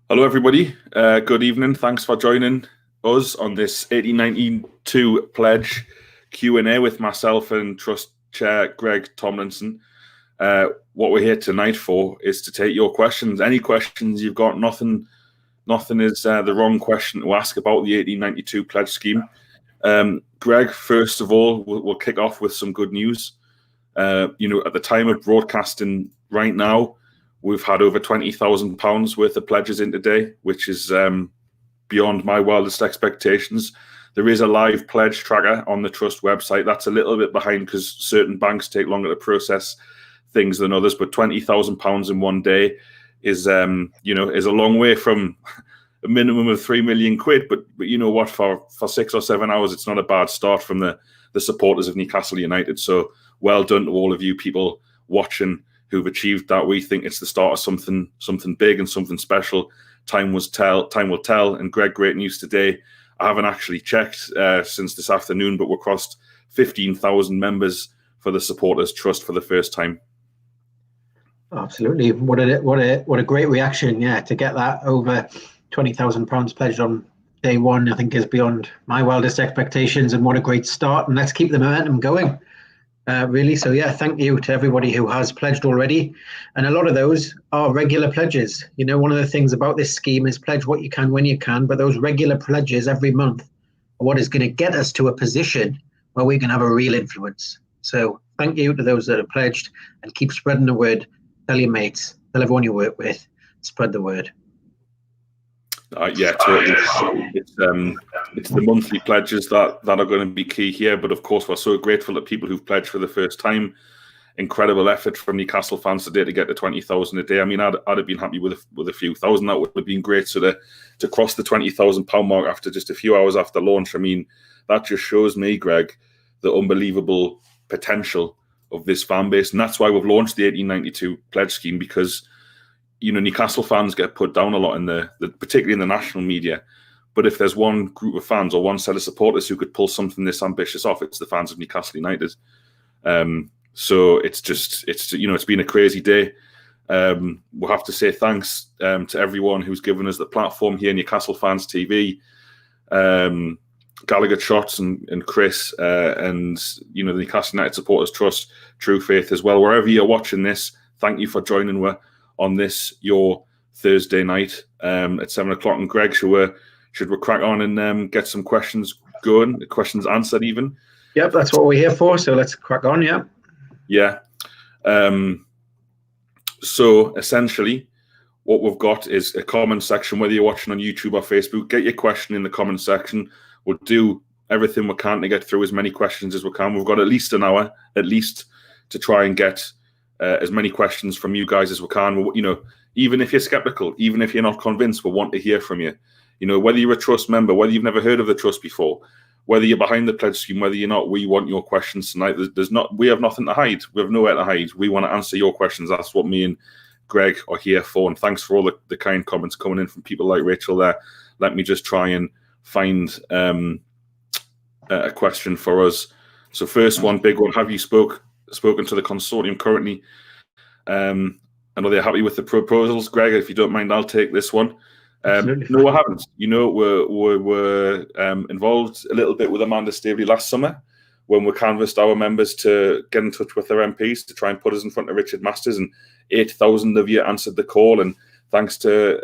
Hello, everybody. Good evening. Thanks for joining us on this 1892 pledge Q&A with myself and Trust Chair Greg Tomlinson. What we're here tonight for is to take your questions. Any questions you've got, nothing is the wrong question to ask about the 1892 pledge scheme. Greg, first of all, we'll kick off with some good news. At the time of broadcasting right now, we've had over £20,000 worth of pledges in today, which is beyond my wildest expectations. There is a live pledge tracker on the Trust website. That's a little bit behind because certain banks take longer to process things than others. But £20,000 in one day is a long way from a minimum of £3 million. But you know what? For 6 or 7 hours, it's not a bad start from the supporters of Newcastle United. So well done to all of you people watching who've achieved that. We think it's the start of something big and something special. Time will tell. And Greg, great news today. I haven't actually checked since this afternoon, but we're crossed 15,000 members for the Supporters Trust for the first time. Absolutely. What a great reaction, to get that over £20,000 pledged on day one, I think is beyond my wildest expectations, and what a great start. And let's keep the momentum going. Really. So thank you to everybody who has pledged already. And a lot of those are regular pledges. One of the things about this scheme is pledge what you can when you can, but those regular pledges every month are what is going to get us to a position where we can have a real influence. So thank you to those that have pledged, and keep spreading the word. Tell your mates, tell everyone you work with, spread the word. Totally. It's the monthly pledges that are going to be key here. But of course, we're so grateful to people who've pledged for the first time. Incredible effort from Newcastle fans today to get to 20,000 a day. I mean, I'd have been happy with a few thousand. That would have been great. So to cross the £20,000 mark after just a few hours after launch, I mean, that just shows me, Greg, the unbelievable potential of this fan base. And that's why we've launched the 1892 pledge scheme, because Newcastle fans get put down a lot particularly in the national media. But if there's one group of fans or one set of supporters who could pull something this ambitious off, it's the fans of Newcastle United. So it's been a crazy day. We'll have to say thanks to everyone who's given us the platform here, Newcastle Fans TV, Gallagher Shots and Chris, and the Newcastle United Supporters Trust, True Faith as well. Wherever you're watching this, thank you for joining us on this, your Thursday night at 7 o'clock. And Greg, should we crack on and get some questions going, questions answered even? Yep, that's what we're here for. So let's crack on, Yeah. So essentially, what we've got is a comment section. Whether you're watching on YouTube or Facebook, get your question in the comment section. We'll do everything we can to get through as many questions as we can. We've got at least an hour, to try and get as many questions from you guys as we can. Even if you're skeptical, even if you're not convinced, we want to hear from you. Whether you're a Trust member, whether you've never heard of the Trust before, whether you're behind the pledge scheme, whether you're not, we want your questions tonight. We have nothing to hide. We have nowhere to hide. We want to answer your questions. That's what me and Greg are here for. And thanks for all the kind comments coming in from people like Rachel there. Let me just try and find a question for us. So first one, big one. Have you spoken to the consortium currently? I know they're happy with the proposals. Greg, if you don't mind, I'll take this one. No, I haven't. We're involved a little bit with Amanda Staveley last summer when we canvassed our members to get in touch with their MPs to try and put us in front of Richard Masters, and 8,000 of you answered the call. And thanks to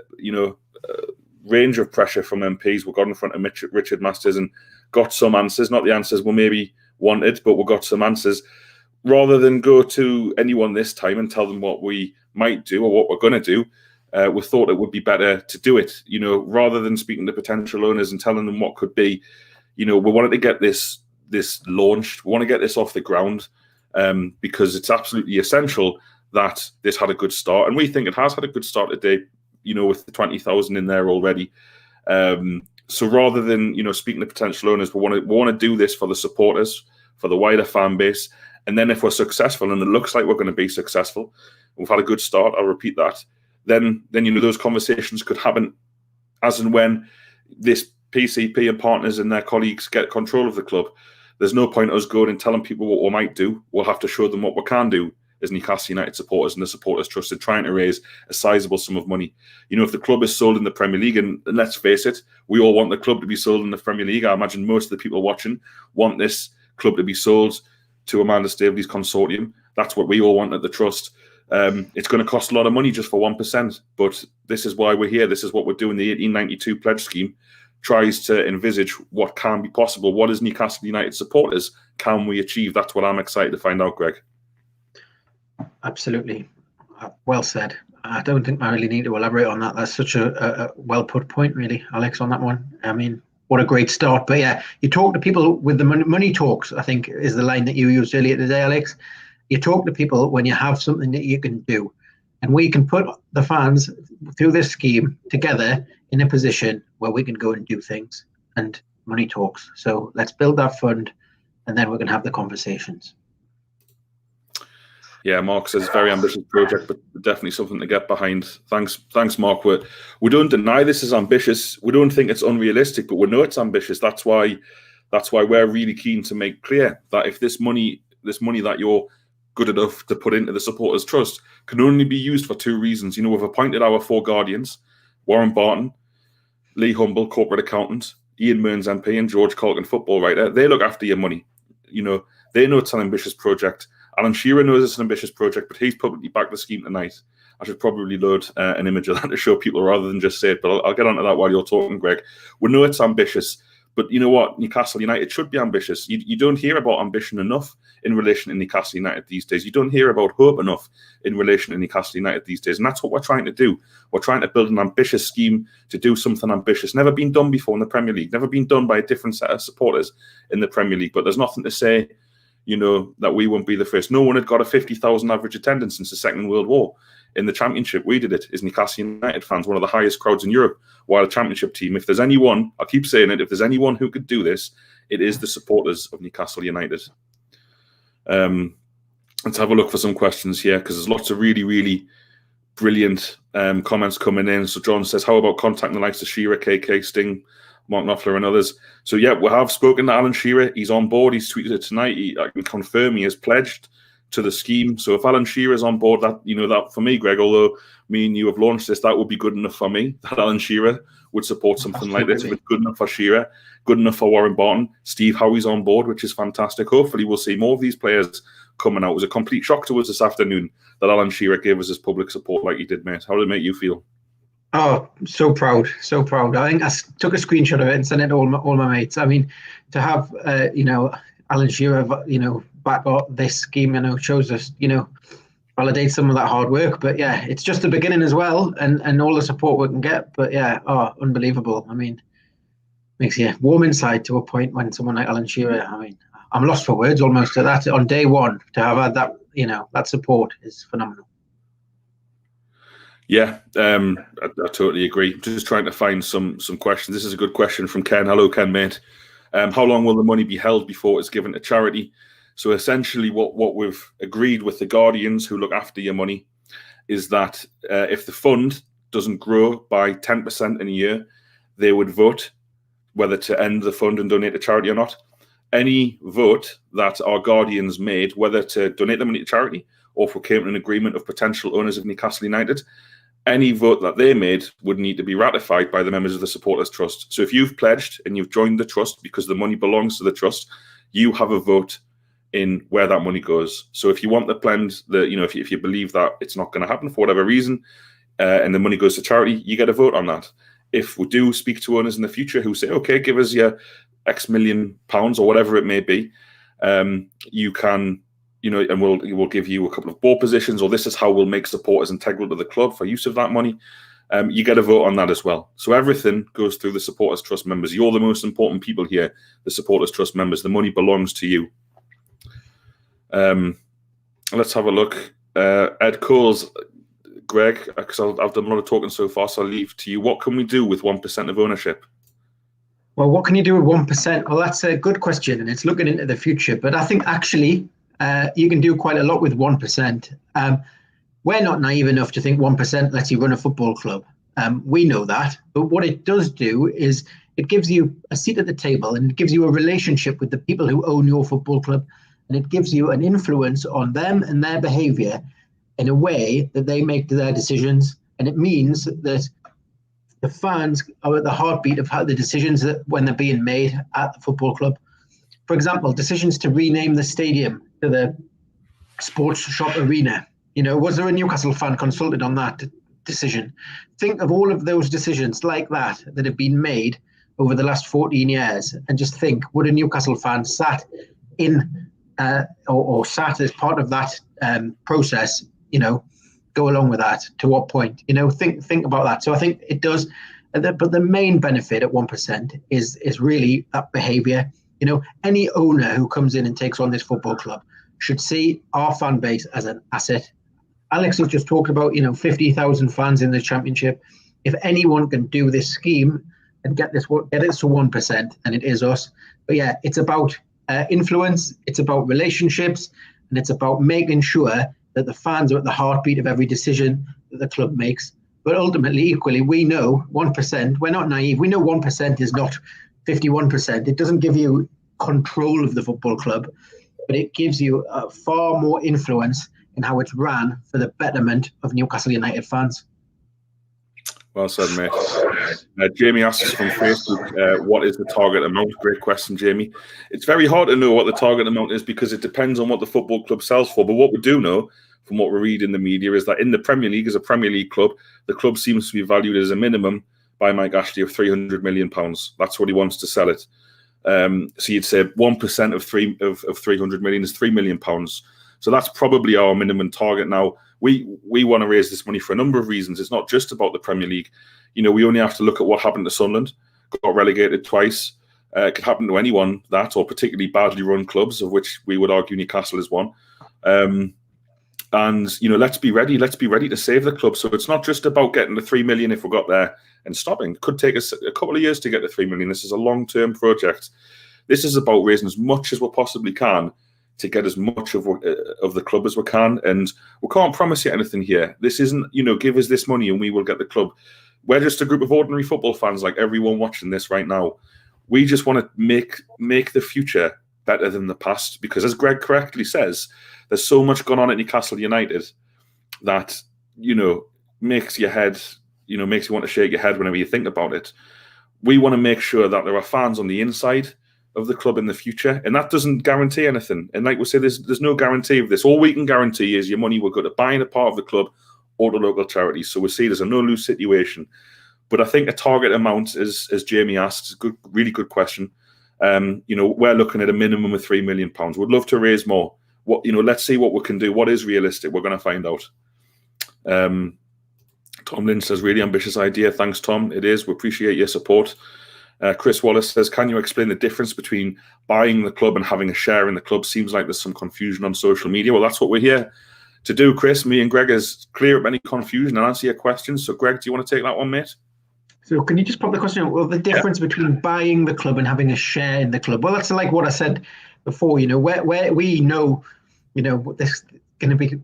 range of pressure from MPs, we got in front of Richard Masters and got some answers. Not the answers we maybe wanted, but we got some answers. Rather than go to anyone this time and tell them what we might do or what we're going to do, we thought it would be better to do it, rather than speaking to potential owners and telling them what could be. We wanted to get this launched. We want to get this off the ground because it's absolutely essential that this had a good start. And we think it has had a good start today, with the 20,000 in there already. So rather than, speaking to potential owners, we want to do this for the supporters, for the wider fan base. And then if we're successful, and it looks like we're going to be successful, we've had a good start, I'll repeat that, then those conversations could happen as and when this PCP and partners and their colleagues get control of the club. There's no point us going and telling people what we might do. We'll have to show them what we can do as Newcastle United supporters and the Supporters Trust in trying to raise a sizable sum of money. You know, if the club is sold in the Premier League, and let's face it, we all want the club to be sold in the Premier League. I imagine most of the people watching want this club to be sold to Amanda Staveley's consortium. That's what we all want at the Trust. It's going to cost a lot of money just for 1%, but this is why we're here. This is what we're doing. The 1892 pledge scheme tries to envisage what can be possible. What as Newcastle United supporters can we achieve? That's what I'm excited to find out, Greg. Absolutely. Well said. I don't think I really need to elaborate on that. That's such a well put point, really, Alex, on that one. I mean, what a great start. But yeah, you talk to people with the money talks, I think is the line that you used earlier today, Alex. You talk to people when you have something that you can do. And we can put the fans through this scheme together in a position where we can go and do things, and money talks. So let's build that fund, and then we're going to have the conversations. Yeah, Mark says very ambitious project, but definitely something to get behind. Thanks, Mark. We don't deny this is ambitious. We don't think it's unrealistic, but we know it's ambitious. That's why we're really keen to make clear that if this money that you're good enough to put into the Supporters Trust can only be used for two reasons. You know, we've appointed our four guardians: Warren Barton, Lee Humble, corporate accountant, Ian Mearns, MP, and George Colkin, football writer. They look after your money. You know, they know it's an ambitious project. Alan Shearer knows it's an ambitious project, but he's publicly backed the scheme tonight. I should probably load an image of that to show people rather than just say it, but I'll get onto that while you're talking, Greg. We know it's ambitious, but you know what? Newcastle United should be ambitious. You don't hear about ambition enough in relation to Newcastle United these days. You don't hear about hope enough in relation to Newcastle United these days, and that's what we're trying to do. We're trying to build an ambitious scheme to do something ambitious. Never been done before in the Premier League, never been done by a different set of supporters in the Premier League, but there's nothing to say, you know, that we won't be the first. No one had got a 50,000 average attendance since the Second World War. In the Championship, we did it as Newcastle United fans, one of the highest crowds in Europe, while a Championship team. If there's anyone, I keep saying it, if there's anyone who could do this, it is the supporters of Newcastle United. Let's have a look for some questions here, because there's lots of really, really brilliant comments coming in. So John says, how about contacting the likes of Shearer, KK, Sting, Mark Knopfler and others? So yeah, we have spoken to Alan Shearer. He's on board. He's tweeted it tonight. I can confirm he has pledged to the scheme. So if Alan Shearer is on board, that, you know, that for me, Greg, although me and you have launched this, that would be good enough for me, that Alan Shearer would support something like this. If it's good enough for Shearer, good enough for Warren Barton, Steve Howie's on board, which is fantastic. Hopefully we'll see more of these players coming out. It was a complete shock to us this afternoon that Alan Shearer gave us his public support like he did, mate. How did it make you feel? Oh, so proud, so proud. I think I took a screenshot of it and sent it to all my mates. I mean, to have, you know, Alan Shearer, you know, back up this scheme, you know, shows us, you know, validates some of that hard work. But yeah, it's just the beginning as well, and all the support we can get. But yeah, unbelievable. I mean, makes you warm inside to a point when someone like Alan Shearer, I mean, I'm lost for words almost at that. On day one, to have had that, you know, that support is phenomenal. Yeah, I totally agree. Just trying to find some questions. This is a good question from Ken. Hello, Ken, mate. How long will the money be held before it's given to charity? So essentially what we've agreed with the guardians who look after your money is that if the fund doesn't grow by 10% in a year, they would vote whether to end the fund and donate to charity or not. Any vote that our guardians made, whether to donate the money to charity or if we came to an agreement of potential owners of Newcastle United, any vote that they made would need to be ratified by the members of the Supporters Trust. So if you've pledged and you've joined the trust because the money belongs to the trust, you have a vote in where that money goes. So if you want the plans, you know, if you believe that it's not going to happen for whatever reason, and the money goes to charity, you get a vote on that. If we do speak to owners in the future who say, okay, give us your X million pounds or whatever it may be, you can, you know, and we'll give you a couple of board positions, or this is how we'll make supporters integral to the club for use of that money. You get a vote on that as well. So everything goes through the Supporters Trust members. You're the most important people here, the Supporters Trust members. The money belongs to you. Let's have a look. Ed Coles, Greg, because I've done a lot of talking so far, so I'll leave to you. What can we do with 1% of ownership? Well, what can you do with 1%? Well, that's a good question, and it's looking into the future. But I think actually you can do quite a lot with 1%. We're not naive enough to think 1% lets you run a football club. We know that. But what it does do is it gives you a seat at the table, and it gives you a relationship with the people who own your football club. and it gives you an influence on them and their behaviour in a way that they make their decisions. And it means that the fans are at the heartbeat of how the decisions that when they're being made at the football club. For example, decisions to rename the stadium to the Sports Shop Arena. Was there a Newcastle fan consulted on that decision? Think of all of those decisions like that have been made over the last 14 years, and just think, would a Newcastle fan sat in or sat as part of that process, go along with that? To what point? Think about that. So I think it does. But the main benefit at 1% is really that behaviour. Any owner who comes in and takes on this football club should see our fan base as an asset. Alex has just talked about 50,000 fans in the Championship. If anyone can do this scheme and get it to 1%, and it is us. But yeah, it's about influence, it's about relationships, and it's about making sure that the fans are at the heartbeat of every decision that the club makes. But ultimately, equally, we know 1%, we're not naive, we know 1% is not 51%. It doesn't give you control of the football club, but it gives you far more influence in how it's ran for the betterment of Newcastle United fans. Well said, mate. Jamie asks from Facebook, what is the target amount? Great question, Jamie. It's very hard to know what the target amount is because it depends on what the football club sells for. But what we do know from what we read in the media is that in the Premier League, as a Premier League club, the club seems to be valued as a minimum by Mike Ashley of £300 million. That's what he wants to sell it. So you'd say 1% of 300 million is £3 million. So that's probably our minimum target. Now, we want to raise this money for a number of reasons. It's not just about the Premier League. We only have to look at what happened to Sunderland, got relegated twice. It could happen to anyone, that, or particularly badly run clubs, of which we would argue Newcastle is one. And, let's be ready. Let's be ready to save the club. So it's not just about getting the 3 million if we got there and stopping. It could take us a couple of years to get to 3 million. This is a long-term project. This is about raising as much as we possibly can to get as much of the club as we can. And we can't promise you anything here. This isn't, give us this money and we will get the club. We're just a group of ordinary football fans like everyone watching this right now. We just want to make the future better than the past, because as Greg correctly says, there's so much going on at Newcastle United that, makes your head, makes you want to shake your head whenever you think about it. We want to make sure that there are fans on the inside of the club in the future, and that doesn't guarantee anything. And like we say, there's no guarantee of this. All we can guarantee is your money will go to buying a part of the club or the local charities. So we see there's a no-lose situation. But I think a target amount, as Jamie asked, good, really good question. We're looking at a minimum of £3 million. We'd love to raise more. Let's see what we can do. What is realistic? We're going to find out. Tom Lynch says, really ambitious idea. Thanks, Tom. It is. We appreciate your support. Chris Wallace says, can you explain the difference between buying the club and having a share in the club? Seems like there's some confusion on social media. Well, that's what we're here to do, Chris. Me and Greg is clear up any confusion and answer your questions. So, Greg, do you want to take that one, mate? So can you just pop the question, well, the difference between buying the club and having a share in the club? Well, that's like what I said before, where we know, this is going to be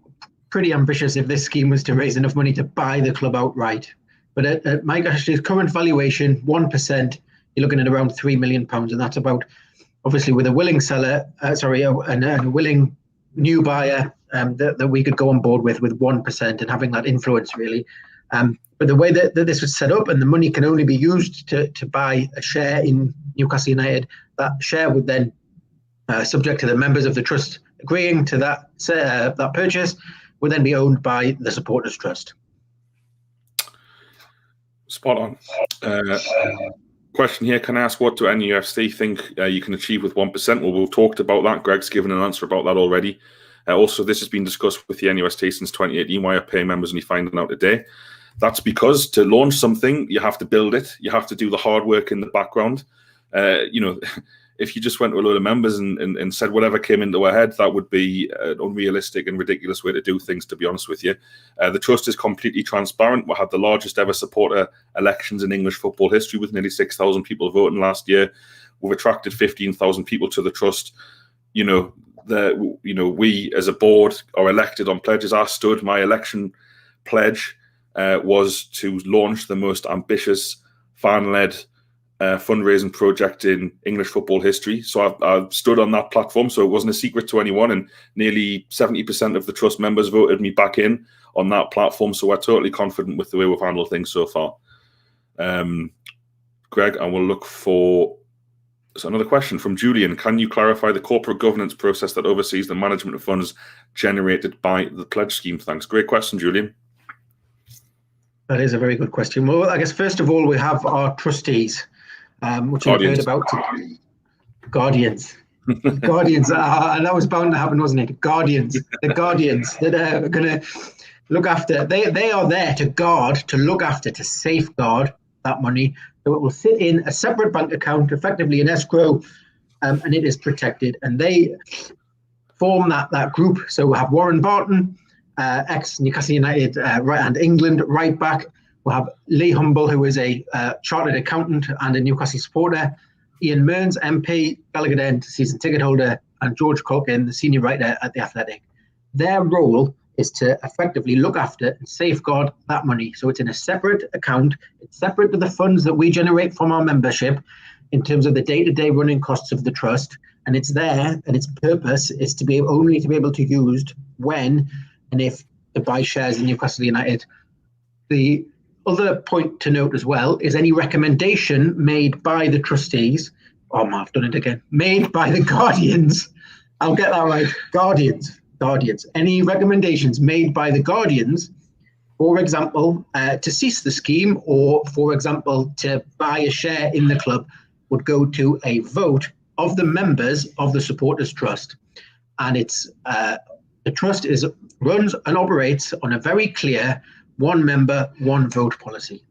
pretty ambitious if this scheme was to raise enough money to buy the club outright. But at Mike Ashley's current valuation, 1%, you're looking at around £3 million. And that's about, obviously, with a willing seller, and a willing new buyer that we could go on board with 1% and having that influence, really. But the way that this was set up, and the money can only be used to buy a share in Newcastle United, that share would then, subject to the members of the trust agreeing to that purchase, would then be owned by the supporters trust. Spot on. Question here, can I ask what do NUST think you can achieve with 1%? Well, we've talked about that. Greg's given an answer about that already. Also, this has been discussed with the NUST since 2018. Why are paying members only finding out today? That's because to launch something, you have to build it. You have to do the hard work in the background. If you just went to a load of members and said whatever came into our head, that would be an unrealistic and ridiculous way to do things, to be honest with you. The trust is completely transparent. We had the largest ever supporter elections in English football history with nearly 6,000 people voting last year. We've attracted 15,000 people to the trust. We as a board are elected on pledges. My election pledge was to launch the most ambitious, fan-led fundraising project in English football history. So I've stood on that platform, so it wasn't a secret to anyone, and nearly 70% of the trust members voted me back in on that platform. So we're totally confident with the way we've handled things so far. Greg, I will look for another question from Julian. Can you clarify the corporate governance process that oversees the management of funds generated by the pledge scheme? Thanks. Great question, Julian. That is a very good question. Well, I guess first of all, we have our trustees, which you've heard about. Guardians. Guardians. And that was bound to happen, wasn't it? Guardians. The guardians that are going to look after. They are there to guard, to look after, to safeguard that money. So it will sit in a separate bank account, effectively an escrow, and it is protected. And they form that group. So we have Warren Barton, ex-Newcastle United right hand England right back. We'll have Lee Humble, who is a chartered accountant and a Newcastle supporter. Ian Mearns, MP, Gallagher End, season ticket holder, and George Culkin, the senior writer at The Athletic. Their role is to effectively look after and safeguard that money. So it's in a separate account. It's separate to the funds that we generate from our membership in terms of the day-to-day running costs of the trust. And it's there, and its purpose is to be only to be able to be used when and if to buy shares in Newcastle United. The other point to note as well is any recommendation made by the trustees, I've done it again, made by the guardians, I'll get that right, guardians, any recommendations made by the guardians, for example, to cease the scheme or, for example, to buy a share in the club, would go to a vote of the members of the Supporters Trust. And it's the trust runs and operates on a very clear one member, one vote policy.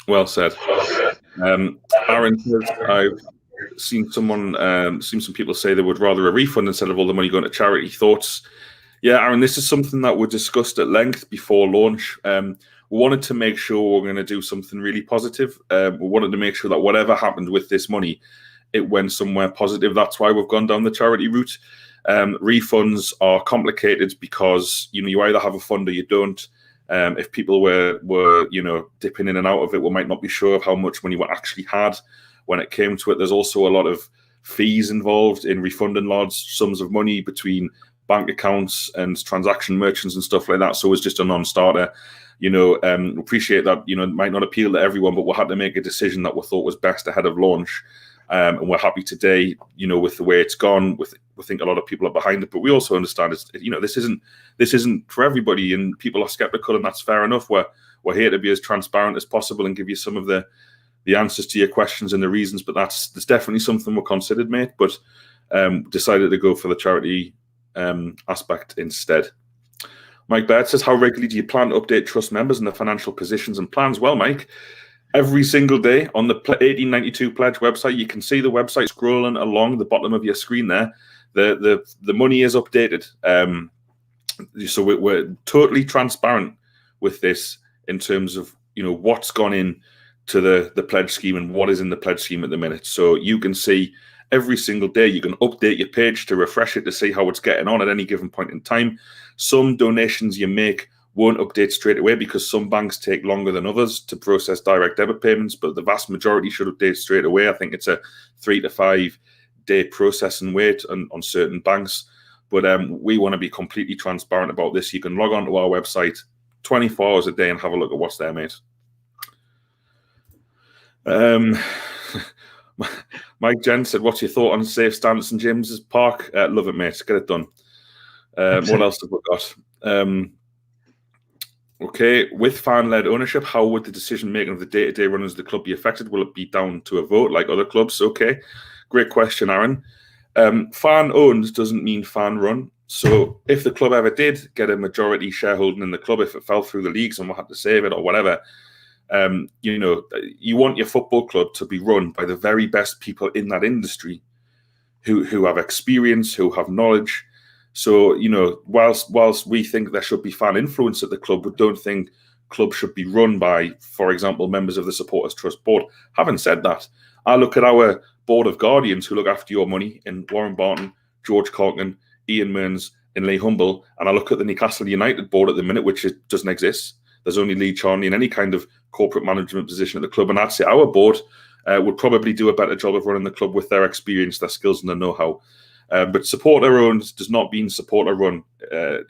Well said. Aaron says, I've seen some people say they would rather a refund instead of all the money going to charity. Thoughts? Yeah, Aaron, this is something that we discussed at length before launch. We wanted to make sure we're going to do something really positive. We wanted to make sure that whatever happened with this money, it went somewhere positive. That's why we've gone down the charity route. Refunds are complicated because you either have a fund or you don't. If people were dipping in and out of it, we might not be sure of how much money we actually had when it came to it. There's also a lot of fees involved in refunding large sums of money between bank accounts and transaction merchants and stuff like that. So it's just a non-starter. Appreciate that. It might not appeal to everyone, but we had to make a decision that we thought was best ahead of launch. And we're happy today, with the way it's gone. We think a lot of people are behind it, but we also understand this isn't for everybody, and people are skeptical, and that's fair enough. We're here to be as transparent as possible and give you some of the answers to your questions and the reasons. But that's definitely something we considered, mate. But decided to go for the charity aspect instead. Mike Baird says, how regularly do you plan to update trust members and their financial positions and plans? Well, Mike, every single day on the 1892 Pledge website, you can see the website scrolling along the bottom of your screen there. The money is updated. So we're totally transparent with this in terms of what's gone in to the pledge scheme and what is in the pledge scheme at the minute. So you can see every single day. You can update your page to refresh it to see how it's getting on at any given point in time. Some donations you make won't update straight away because some banks take longer than others to process direct debit payments, but the vast majority should update straight away. I think it's a 3 to 5 day processing wait on certain banks. But we want to be completely transparent about this. You can log on to our website 24 hours a day and have a look at what's there, mate. Mike Jen said, what's your thought on safe stance in James's Park? Love it, mate. Get it done. What else have we got? Okay, with fan-led ownership, how would the decision-making of the day-to-day runners of the club be affected? Will it be down to a vote like other clubs? Okay, great question, Aaron. Fan-owned doesn't mean fan-run. So if the club ever did get a majority shareholding in the club, if it fell through the leagues and we had to save it or whatever, you want your football club to be run by the very best people in that industry who have experience, who have knowledge. So, whilst we think there should be fan influence at the club, we don't think clubs should be run by, for example, members of the Supporters Trust board. Having said that, I look at our board of guardians who look after your money in Warren Barton, George Culkin, Ian Mearns, and Lee Humble, and I look at the Newcastle United board at the minute, which doesn't exist. There's only Lee Charnley in any kind of corporate management position at the club. And I'd say our board would probably do a better job of running the club with their experience, their skills and their know-how. But supporter-owned does not mean supporter-run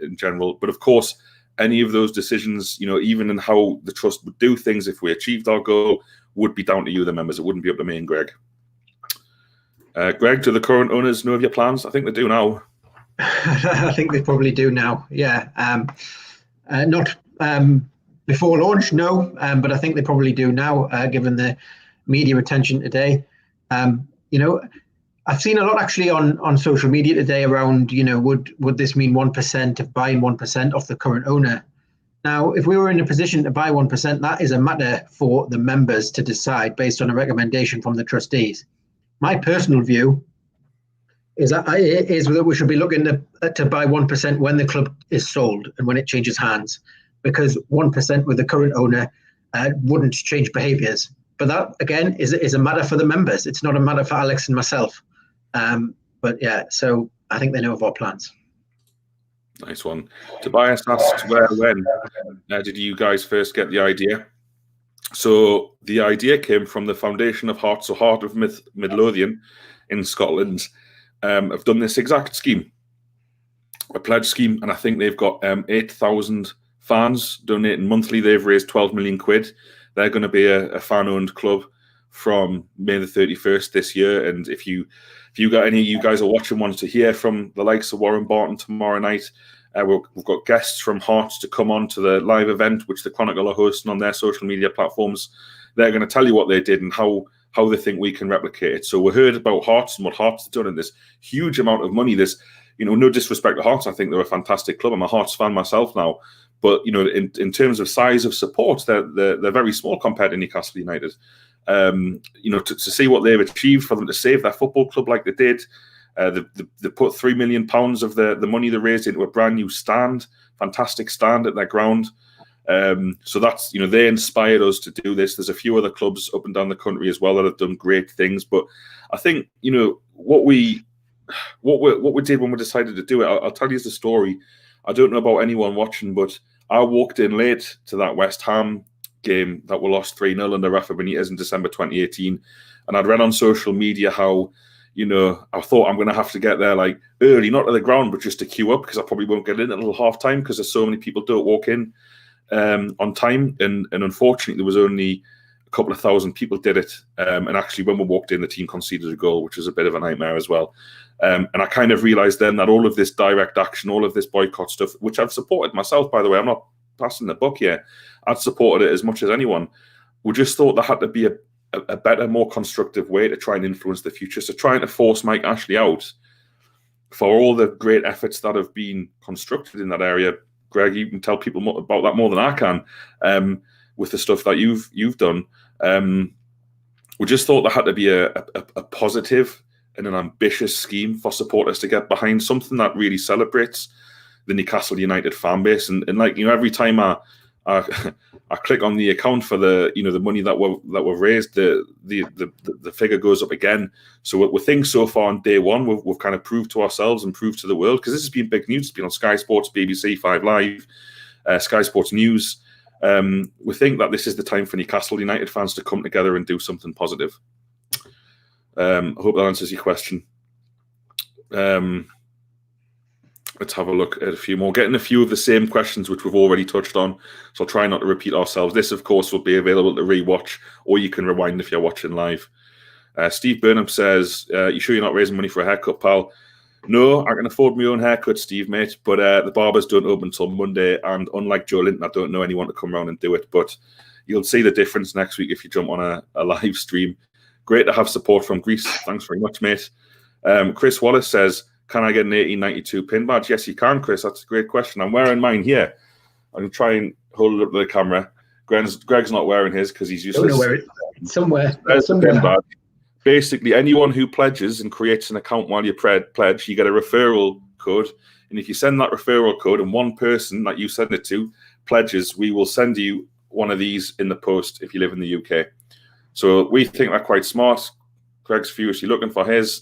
in general. But of course, any of those decisions, even in how the trust would do things if we achieved our goal, would be down to you, the members. It wouldn't be up to me and Greg. Greg, do the current owners know of your plans? I think they do now. I think they probably do now, yeah. Not before launch, no, but I think they probably do now, given the media attention today. I've seen a lot actually on social media today around, would this mean 1% of buying 1% off the current owner? Now, if we were in a position to buy 1%, that is a matter for the members to decide based on a recommendation from the trustees. My personal view is that we should be looking to buy 1% when the club is sold and when it changes hands, because 1% with the current owner wouldn't change behaviours. But that, again, is a matter for the members. It's not a matter for Alex and myself. But yeah, so I think they know of our plans. Nice one. Tobias asks, where, when did you guys first get the idea? So the idea came from the foundation of Heart. So Heart of Midlothian in Scotland have done this exact scheme, a pledge scheme, and I think they've got 8,000 fans donating monthly. They've raised 12 million quid. They're going to be a fan-owned club from May the 31st this year. And if you got any of you guys are watching, wanted to hear from the likes of Warren Barton tomorrow night, we've got guests from Hearts to come on to the live event, which the Chronicle are hosting on their social media platforms. They're going to tell you what they did and how they think we can replicate it. So we heard about Hearts and what Hearts have done in this huge amount of money. This, no disrespect to Hearts, I think they're a fantastic club. I'm a Hearts fan myself now. But, in terms of size of support, they're very small compared to Newcastle United. To see what they've achieved, for them to save their football club like they did. They put £3 million of the money they raised into a brand new stand, fantastic stand at their ground. So that's, they inspired us to do this. There's a few other clubs up and down the country as well that have done great things. But I think, what we did when we decided to do it, I'll tell you the story. I don't know about anyone watching, but I walked in late to that West Ham game that we lost 3-0 under Rafa Benitez in December 2018. And I'd read on social media how, I thought I'm going to have to get there like early, not to the ground, but just to queue up, because I probably won't get in until half time because there's so many people don't walk in on time. And unfortunately, there was only a couple of thousand people did it. And actually, when we walked in, the team conceded a goal, which was a bit of a nightmare as well. And I kind of realised then that all of this direct action, all of this boycott stuff, which I've supported myself, by the way, I'm not passing the buck here. I'd supported it as much as anyone. We just thought there had to be a better, more constructive way to try and influence the future. So trying to force Mike Ashley out for all the great efforts that have been constructed in that area. Greg, you can tell people more about that more than I can with the stuff that you've done. We just thought there had to be a positive and an ambitious scheme for supporters to get behind, something that really celebrates the Newcastle United fan base. And every time I click on the account for the money that we've raised, the figure goes up again. So we think so far on day one, we've kind of proved to ourselves and proved to the world, because this has been big news. It's been on Sky Sports, BBC, 5 Live, Sky Sports News. We think that this is the time for Newcastle United fans to come together and do something positive. I hope that answers your question. Let's have a look at a few more. Getting a few of the same questions which we've already touched on, so I'll try not to repeat ourselves. This, of course, will be available to rewatch, or you can rewind if you're watching live. Steve Burnham says, you sure you're not raising money for a haircut, pal? No, I can afford my own haircut, Steve, mate, but the barbers don't open until Monday, and unlike Joe Linton, I don't know anyone to come around and do it, but you'll see the difference next week if you jump on a live stream. Great to have support from Greece. Thanks very much, mate. Chris Wallace says, can I get an 1892 pin badge? Yes, you can, Chris. That's a great question. I'm wearing mine here. I'm going to try and hold it up to the camera. Greg's not wearing his because he's useless. I don't know where it is. Somewhere. There's the pin badge. Basically, anyone who pledges and creates an account while you pledge, you get a referral code. And if you send that referral code and one person that you send it to pledges, we will send you one of these in the post if you live in the UK. So we think they're quite smart. Greg's furiously looking for his.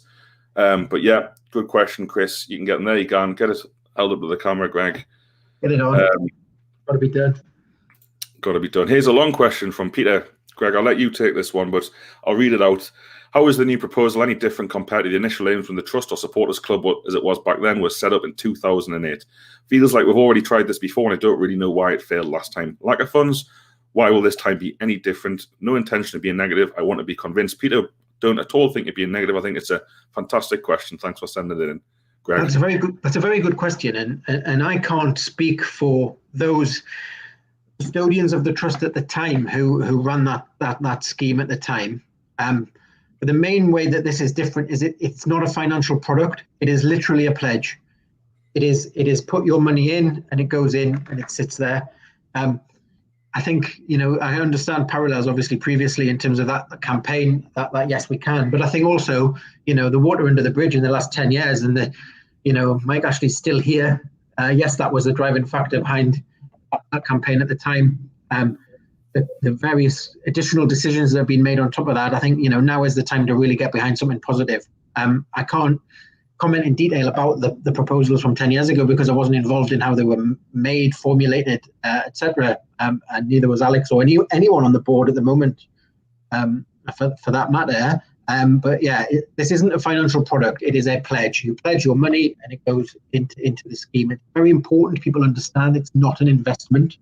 But yeah, good question, Chris. You can get them there. You can get it held up to the camera, Greg. Get it on. Got to be done. got to be done. Here's a long question from Peter. Greg, I'll let you take this one, but I'll read it out. How is the new proposal any different compared to the initial aims when the Trust or Supporters Club, as it was back then, was set up in 2008? Feels like we've already tried this before, and I don't really know why it failed last time. Lack of funds? Why will this time be any different? No intention of being negative. I want to be convinced. Peter, don't at all think you're being negative. I think it's a fantastic question. Thanks for sending it in, Greg. That's a very good question, and I can't speak for those custodians of the trust at the time who ran that scheme at the time. But the main way that this is different is it's not a financial product. It is literally a pledge. It is put your money in and it goes in and it sits there. I think, I understand parallels obviously previously in terms of that campaign that yes, we can. But I think also, the water under the bridge in the last 10 years and Mike Ashley's still here. Yes, that was the driving factor behind that campaign at the time. The various additional decisions that have been made on top of that, I think, now is the time to really get behind something positive. I can't comment in detail about the proposals from 10 years ago because I wasn't involved in how they were made, formulated, etc. And neither was Alex or anyone on the board at the moment, for that matter. But yeah, this isn't a financial product. It is a pledge. You pledge your money and it goes into the scheme. It's very important people understand it's not an investment.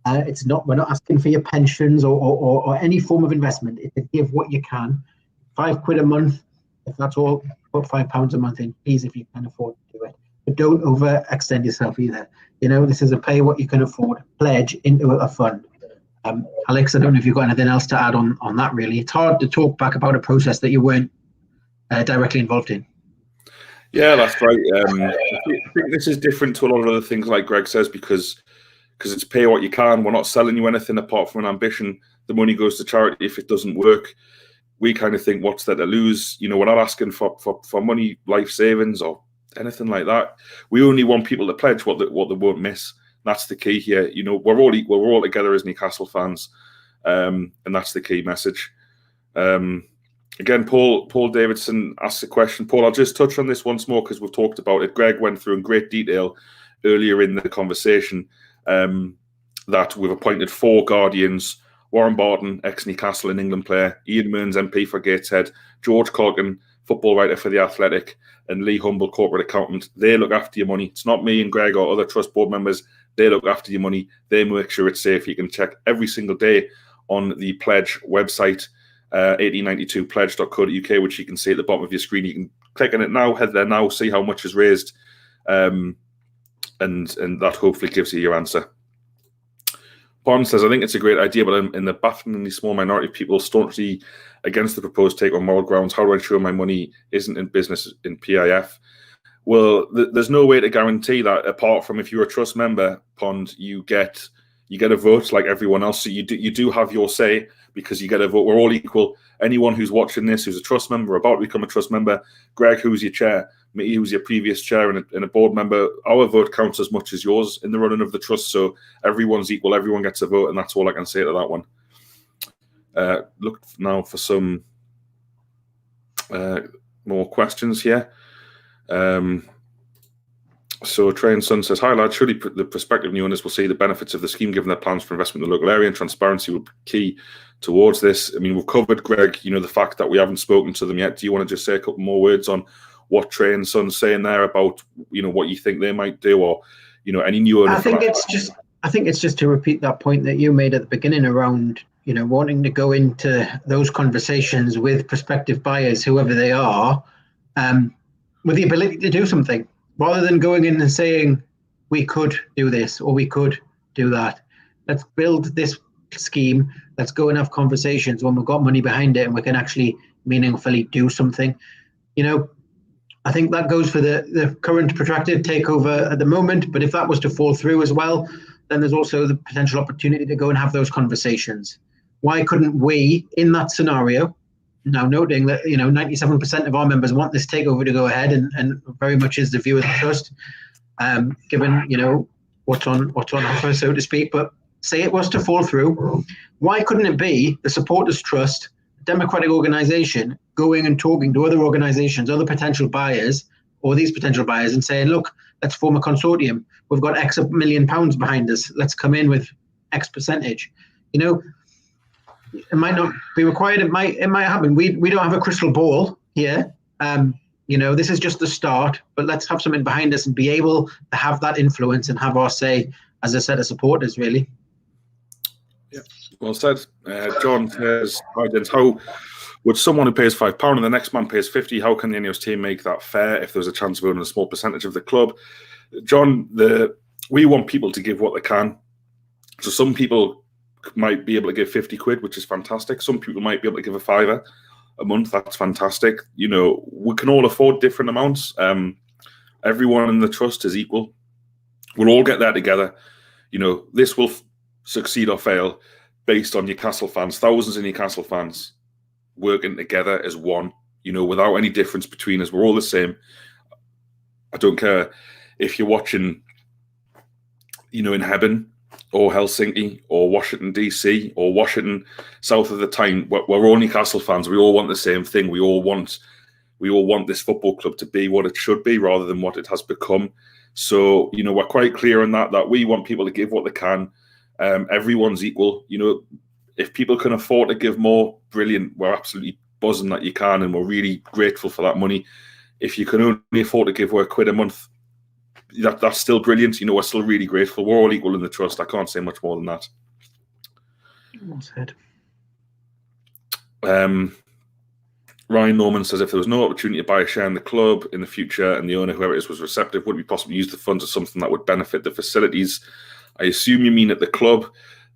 It's not. We're not asking for your pensions or any form of investment. It's to give what you can. £5 a month, if that's all. Put £5 a month in, please, if you can afford to do it. But don't overextend yourself either. This is a pay what you can afford pledge into a fund. Alex, I don't know if you've got anything else to add on that. Really, it's hard to talk back about a process that you weren't directly involved in. Yeah, that's right. I think this is different to a lot of other things, like Greg says, because it's pay what you can. We're not selling you anything apart from an ambition. The money goes to charity if it doesn't work. We kind of think, what's there to lose? We're not asking for money, life savings, or anything like that. We only want people to pledge what they won't miss. That's the key here. We're all together as Newcastle fans, and that's the key message. Again, Paul Davidson asks a question. Paul, I'll just touch on this once more because we've talked about it. Greg went through in great detail earlier in the conversation that we've appointed 4 guardians: Warren Barton, ex-Newcastle and England player; Ian Mearns, MP for Gateshead; George Colgan, football writer for The Athletic; and Lee Humble, corporate accountant. They look after your money. It's not me and Greg or other trust board members. They look after your money. They make sure it's safe. You can check every single day on the Pledge website, 1892pledge.co.uk, which you can see at the bottom of your screen. You can click on it now, head there now, see how much is raised, and that hopefully gives you your answer. Bond says, I think it's a great idea, but in the bafflingly small minority of people staunchly against the proposed take on moral grounds. How do I ensure my money isn't in business in PIF? Well, there's no way to guarantee that apart from if you're a trust member, Pond, you get a vote like everyone else. So you do have your say because you get a vote. We're all equal. Anyone who's watching this who's a trust member, about to become a trust member, Greg, who's your chair, me, who's your previous chair and a board member, our vote counts as much as yours in the running of the trust. So everyone's equal. Everyone gets a vote, and that's all I can say to that one. Look now for some more questions here. So Train Sun says, hi lads, surely the prospective new owners will see the benefits of the scheme given their plans for investment in the local area, and transparency will be key towards this. I mean, we've covered, Greg, the fact that we haven't spoken to them yet. Do you want to just say a couple more words on what Train Sun's saying there about, what you think they might do, or, any new owner? I think it's just to repeat that point that you made at the beginning around, wanting to go into those conversations with prospective buyers, whoever they are, with the ability to do something, rather than going in and saying, we could do this or we could do that. Let's build this scheme. Let's go and have conversations when we've got money behind it and we can actually meaningfully do something. I think that goes for the current protracted takeover at the moment. But if that was to fall through as well, then there's also the potential opportunity to go and have those conversations. Why couldn't we, in that scenario, now noting that 97% of our members want this takeover to go ahead, and very much is the view of the trust, given what's on offer, so to speak. But say it was to fall through, why couldn't it be the Supporters Trust, democratic organisation, going and talking to other organisations, other potential buyers, or these potential buyers, and saying, look, let's form a consortium. We've got X million pounds behind us. Let's come in with X percentage. You know, it might not be required. It might happen. We don't have a crystal ball here. You know, this is just the start, but let's have something behind us and be able to have that influence and have our say as a set of supporters, really. Yeah, well said. John says, "Hi, gents. How would someone who pays £5 and the next man pays 50? How can the NUST team make that fair if there's a chance of owning a small percentage of the club?" John, we want people to give what they can. So some people might be able to give 50 quid, which is fantastic. Some people might be able to give a £5 a month. That's fantastic. You know, we can all afford different amounts. Everyone in the trust is equal. We'll all get there together. You know, this will succeed or fail based on Newcastle fans, thousands of Newcastle fans working together as one, you know, without any difference between us. We're all the same. I don't care if you're watching, you know, in Hebden or Helsinki or Washington, DC or Washington, south of the Tyne. We're all Newcastle fans. We all want the same thing. We all want this football club to be what it should be rather than what it has become. So, you know, we're quite clear on that we want people to give what they can. Everyone's equal. You know, if people can afford to give more, brilliant. We're absolutely buzzing that you can, and we're really grateful for that money. If you can only afford to give £1 a month, that's still brilliant. You know, we're still really grateful. We're all equal in the trust. I can't say much more than that. Well said. Ryan Norman says, if there was no opportunity to buy a share in the club in the future and the owner, whoever it is, was receptive, would it be possible to use the funds as something that would benefit the facilities? I assume you mean at the club.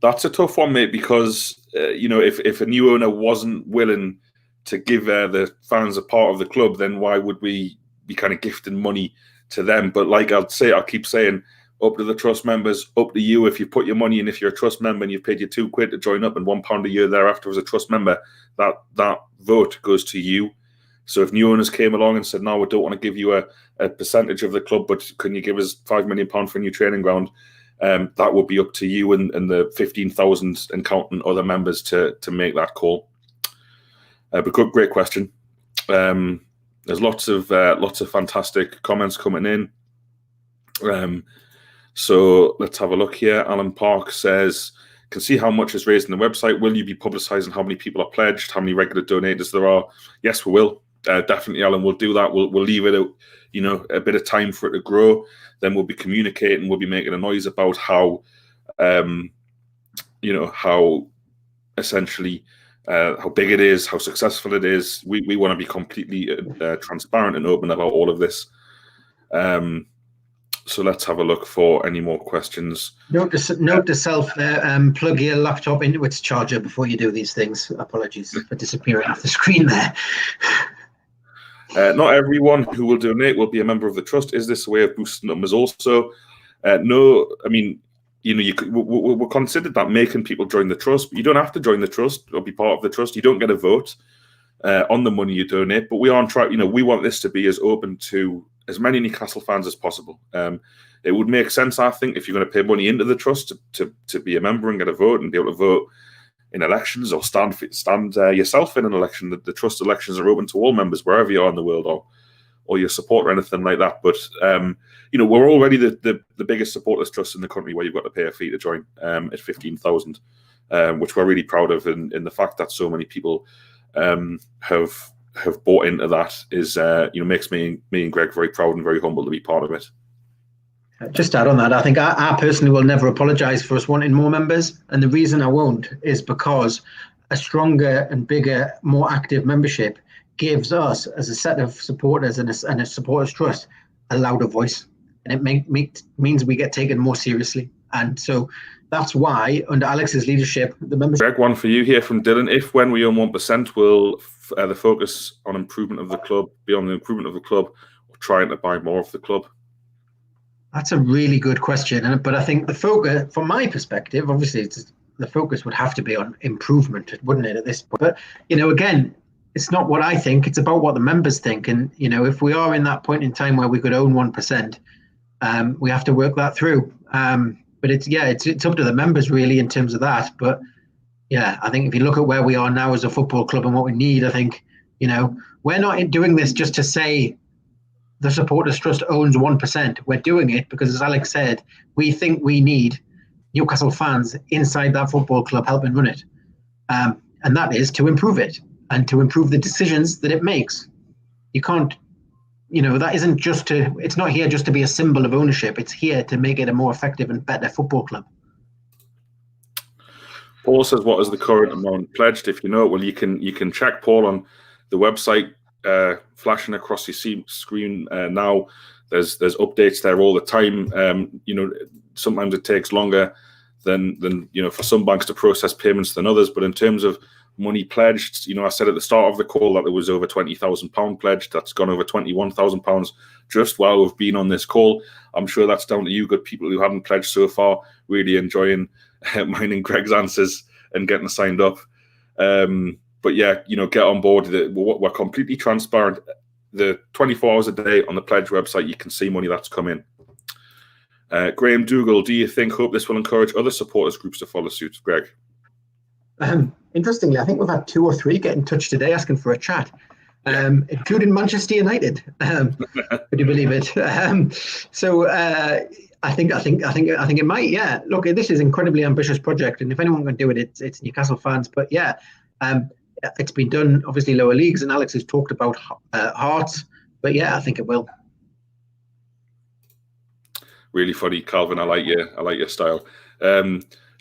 That's a tough one, mate, because, you know, if a new owner wasn't willing to give the fans a part of the club, then why would we be kind of gifting money to them? But like I'll keep saying, up to the trust members, up to you. If you put your money in, if you're a trust member and you've paid your £2 to join up and £1 a year thereafter as a trust member, that vote goes to you. So if new owners came along and said, no, we don't want to give you a percentage of the club, but can you give us £5 million for a new training ground? That would be up to you and the 15,000 and counting other members to make that call. But great question. There's lots of fantastic comments coming in. So let's have a look here. Alan Park says, can see how much is raised in the website. Will you be publicising how many people are pledged, how many regular donators there are? Yes, we will. Definitely, Alan, we'll do that. We'll leave it, you know, a bit of time for it to grow. Then we'll be communicating. We'll be making a noise about how, you know, how essentially how big it is, how successful it is. We want to be completely transparent and open about all of this. So let's have a look for any more questions. Note to self there, plug your laptop into its charger before you do these things. Apologies for disappearing off the screen there. Not everyone who will donate will be a member of the trust. Is this a way of boosting numbers also? No, I mean, you know, we're considered that making people join the trust, but you don't have to join the trust or be part of the trust. You don't get a vote on the money you donate, but we aren't trying, you know, we want this to be as open to as many Newcastle fans as possible. It would make sense, I think, if you're going to pay money into the trust to be a member and get a vote and be able to vote in elections or stand yourself in an election. The trust elections are open to all members wherever you are in the world, or your support or anything like that. But you know, we're already the biggest supporters trust in the country, where you've got to pay a fee to join at 15,000, which we're really proud of. And the fact that so many people have bought into that is, you know, makes me and Greg very proud and very humble to be part of it. Just to add on that, I think I personally will never apologise for us wanting more members, and the reason I won't is because a stronger and bigger, more active membership gives us, as a set of supporters and a supporters trust, a louder voice, and it means we get taken more seriously. And so that's why, under Alex's leadership, the membership. Greg, one for you here from Dylan. If when we own 1%, will the focus on improvement of the club be on the improvement of the club, or trying to buy more of the club? That's a really good question, but I think the focus, from my perspective, obviously the focus would have to be on improvement, wouldn't it, at this point? But, you know, again, it's not what I think, it's about what the members think. And, you know, if we are in that point in time where we could own 1%, we have to work that through. But it's up to the members really in terms of that. But yeah, I think if you look at where we are now as a football club and what we need, I think, you know, we're not doing this just to say the Supporters Trust owns 1%. We're doing it because, as Alex said, we think we need Newcastle fans inside that football club helping run it. And that is to improve it and to improve the decisions that it makes. You can't, that isn't just it's not here just to be a symbol of ownership. It's here to make it a more effective and better football club. Paul says, what is the current amount pledged? If you know, well, you can check, Paul, on the website flashing across your screen now. There's updates there all the time. Sometimes it takes longer than for some banks to process payments than others. But in terms of money pledged, I said at the start of the call that there was over £20,000 pledged. That's gone over £21,000 just while we've been on this call. I'm sure that's down to you good people who haven't pledged so far, really enjoying mine and Greg's answers and getting signed up. But yeah, get on board. We're completely transparent. The 24 hours a day on the pledge website, you can see money that's come in. Graham Dougal, hope this will encourage other supporters groups to follow suit? Greg? Interestingly, I think we've had 2 or 3 get in touch today asking for a chat, including Manchester United. Could you believe it? So I think it might. Yeah. Look, this is an incredibly ambitious project, and if anyone can do it, it's Newcastle fans. But yeah, it's been done obviously lower leagues, and Alex has talked about Hearts. But yeah, I think it will. Really funny, Calvin. I like your style.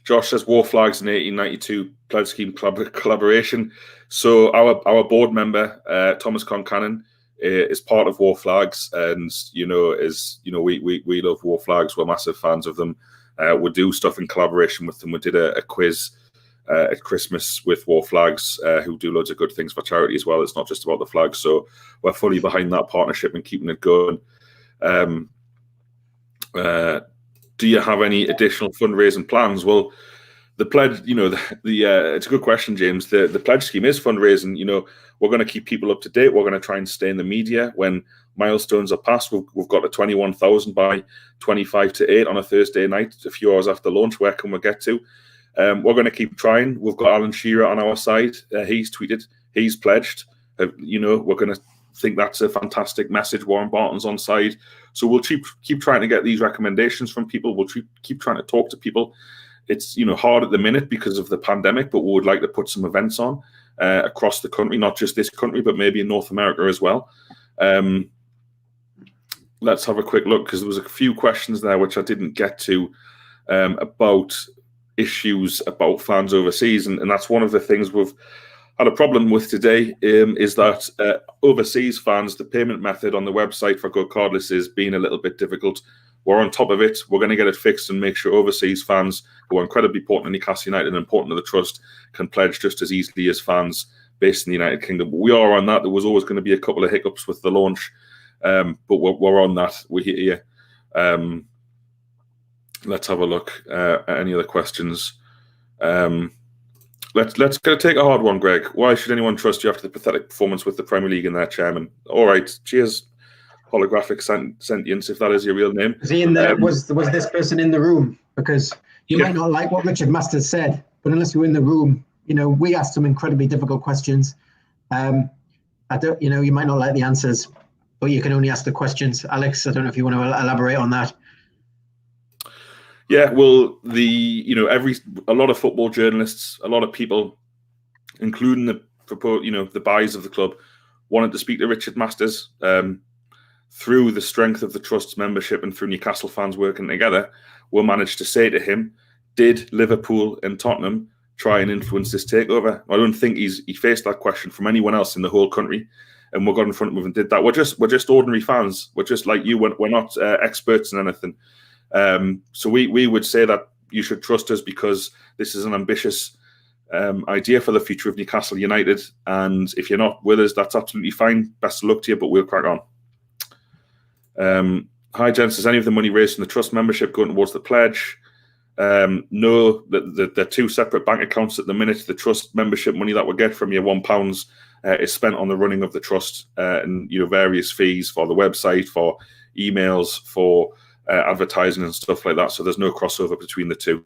Josh says War Flags in 1892 pledge scheme collaboration. So our board member Thomas Concannon is part of War Flags, and we love War Flags. We're massive fans of them. We do stuff in collaboration with them. We did a quiz at Christmas with War Flags, who do loads of good things for charity as well. It's not just about the flags. So we're fully behind that partnership and keeping it going. Do you have any additional fundraising plans? Well, the pledge, it's a good question, James. The pledge scheme is fundraising. We're going to keep people up to date. We're going to try and stay in the media when milestones are passed. We've got a 21,000 by 25 to 8 on a Thursday night, a few hours after launch. Where can we get to? We're going to keep trying. We've got Alan Shearer on our side. He's tweeted. He's pledged. We're going to think that's a fantastic message. Warren Barton's on side. So we'll keep trying to get these recommendations from people. We'll keep trying to talk to people. It's hard at the minute because of the pandemic, but we would like to put some events on across the country, not just this country, but maybe in North America as well. Let's have a quick look, because there was a few questions there which I didn't get to about issues about fans overseas, and that's one of the things we've had a problem with today, is that overseas fans, the payment method on the website for Go Cardless is being a little bit difficult. We're on top of it. We're going to get it fixed and make sure overseas fans, who are incredibly important to Newcastle United and important to the trust, can pledge just as easily as fans based in the United Kingdom. But we are on that. There was always going to be a couple of hiccups with the launch, but we're on that. We're here. Let's have a look at any other questions. Let's take a hard one, Greg. Why should anyone trust you after the pathetic performance with the Premier League and their chairman? All right, cheers, holographic sentience, if that is your real name. Was he in there? Was this person in the room? Because you might not like what Richard Masters said, but unless you were in the room, we asked some incredibly difficult questions. You might not like the answers, but you can only ask the questions. Alex, I don't know if you want to elaborate on that. Yeah, well, a lot of football journalists, a lot of people, including the buyers of the club, wanted to speak to Richard Masters. Through the strength of the Trust's membership and through Newcastle fans working together, we managed to say to him, did Liverpool and Tottenham try and influence this takeover? I don't think he faced that question from anyone else in the whole country, and we got in front of him and did that. We're just ordinary fans. We're just like you. We're not experts in anything. So we would say that you should trust us because this is an ambitious idea for the future of Newcastle United. And if you're not with us, that's absolutely fine. Best of luck to you, but we'll crack on. Hi, gents. Is any of the money raised from the trust membership going towards the pledge? No, they're 2 separate bank accounts at the minute. The trust membership money that we get from your £1 is spent on the running of the trust and various fees for the website, for emails, for advertising and stuff like that. So there's no crossover between the two.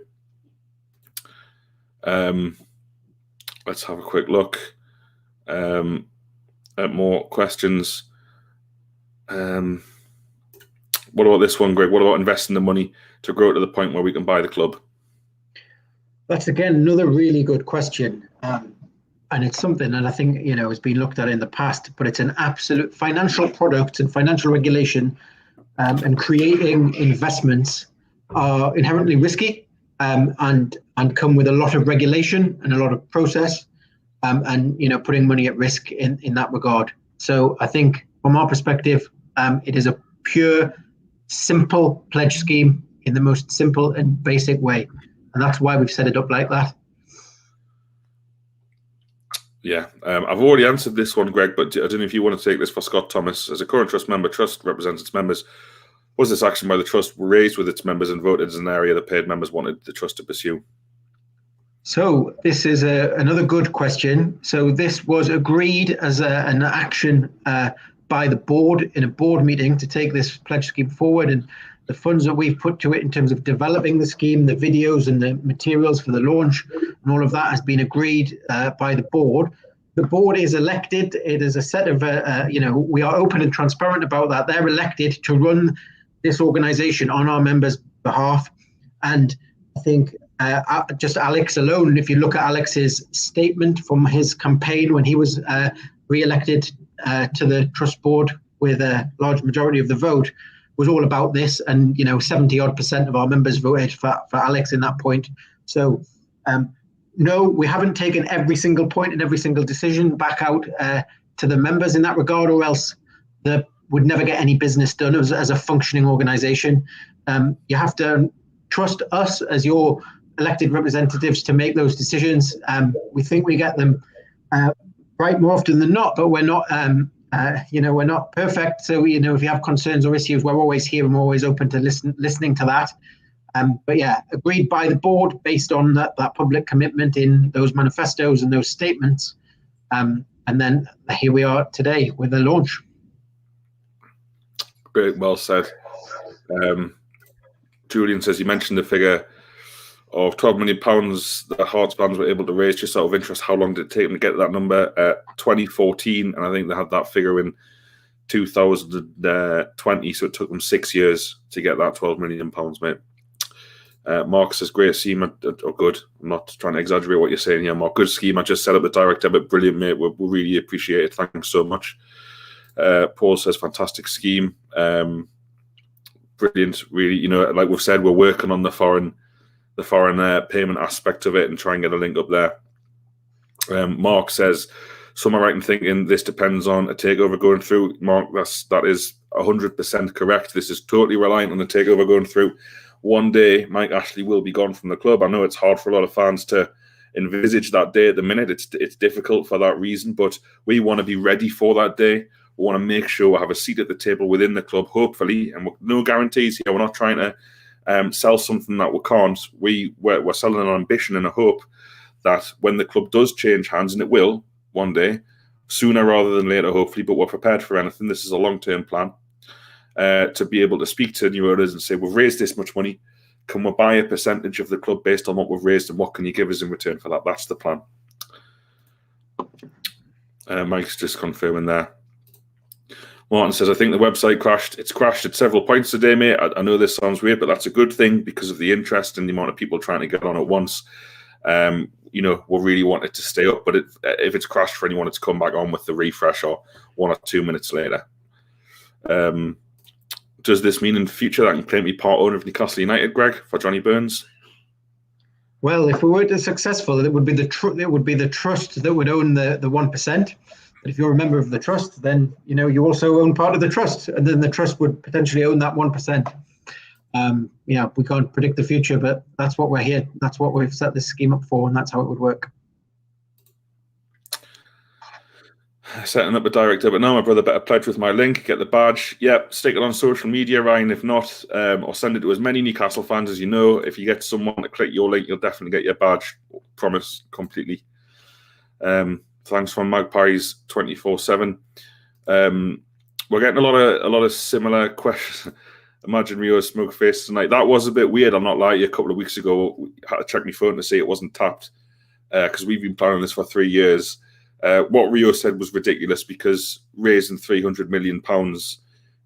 Let's have a quick look at more questions. What about this one, Greg? What about investing the money to grow to the point where we can buy the club? That's again another really good question. And it's something that I think, has been looked at in the past, but it's an absolute financial product, and financial regulation and creating investments are inherently risky, and come with a lot of regulation and a lot of process, and putting money at risk in that regard. So I think from our perspective, it is a pure, simple pledge scheme in the most simple and basic way, and that's why we've set it up like that. Yeah, I've already answered this one, Greg, but I don't know if you want to take this for Scott Thomas. As a current trust member, trust represents its members. Was this action by the trust raised with its members and voted as an area the paid members wanted the trust to pursue? So this is another good question. So this was agreed as an action by the board in a board meeting to take this pledge scheme forward, and the funds that we've put to it in terms of developing the scheme, the videos and the materials for the launch, and all of that has been agreed by the board. The board is elected. It is a set of, we are open and transparent about that. They're elected to run this organization on our members' behalf. And I think just Alex alone, if you look at Alex's statement from his campaign when he was re-elected to the trust board with a large majority of the vote, was all about this, and 70% of our members voted for Alex in that point. So no, we haven't taken every single point and every single decision back out to the members in that regard, or else they would never get any business done as a functioning organization. You have to trust us as your elected representatives to make those decisions. We think we get them right more often than not, but we're not we're not perfect. So, if you have concerns or issues, we're always here and we're always open to listening to that. But yeah, agreed by the board based on that public commitment in those manifestos and those statements. And then here we are today with the launch. Great, well said. Julian says, you mentioned the figure of £12 million that Hearts fans were able to raise. Just out of interest, how long did it take them to get that number? 2014, and I think they had that figure in 2020, so it took them 6 years to get that £12 million, mate. Mark says, great scheme, or good. I'm not trying to exaggerate what you're saying here, Mark. Good scheme. I just set up the direct debit. Brilliant, mate. We really appreciate it. Thanks so much. Paul says, fantastic scheme. Brilliant. Really, like we've said, we're working on the foreign payment aspect of it and try and get a link up there. Mark says, some are right in thinking this depends on a takeover going through. Mark, that is 100% correct. This is totally reliant on the takeover going through. One day, Mike Ashley will be gone from the club. I know it's hard for a lot of fans to envisage that day at the minute. It's difficult for that reason, but we want to be ready for that day. We want to make sure we have a seat at the table within the club, hopefully, and no guarantees here. We're not trying to sell something that we can't. We're selling an ambition and a hope that when the club does change hands, and it will one day, sooner rather than later, hopefully, but we're prepared for anything. This is a long-term plan. To be able to speak to new owners and say, we've raised this much money, can we buy a percentage of the club based on what we've raised, and what can you give us in return for that? That's the plan. Mike's just confirming there. Martin says, I think the website crashed. It's crashed at several points today, mate. I know this sounds weird, but that's a good thing because of the interest and the amount of people trying to get on at once. We'll really want it to stay up, but if it's crashed for anyone, it's come back on with the refresh or 1 or 2 minutes later. Does this mean in the future that I can claim to be part owner of Newcastle United, Greg, for Johnny Burns? Well, if we were successful, it would be the trust that would own the 1%. But if you're a member of the trust, then you also own part of the trust, and then the trust would potentially own that 1%. We can't predict the future, but that's what we're here. That's what we've set this scheme up for, and that's how it would work. Setting up a direct debit now. My brother better pledge with my link, get the badge. Yep, stick it on social media, Ryan, if not, or send it to as many Newcastle fans as you know. If you get someone to click your link, you'll definitely get your badge. Promise, completely. Thanks from Magpies 24/7. We're getting a lot of similar questions. Imagine Rio smoke face tonight. That was a bit weird. I'm not lying. A couple of weeks ago, I had to check my phone to see it wasn't tapped because we've been planning this for 3 years. What Rio said was ridiculous because raising £300 million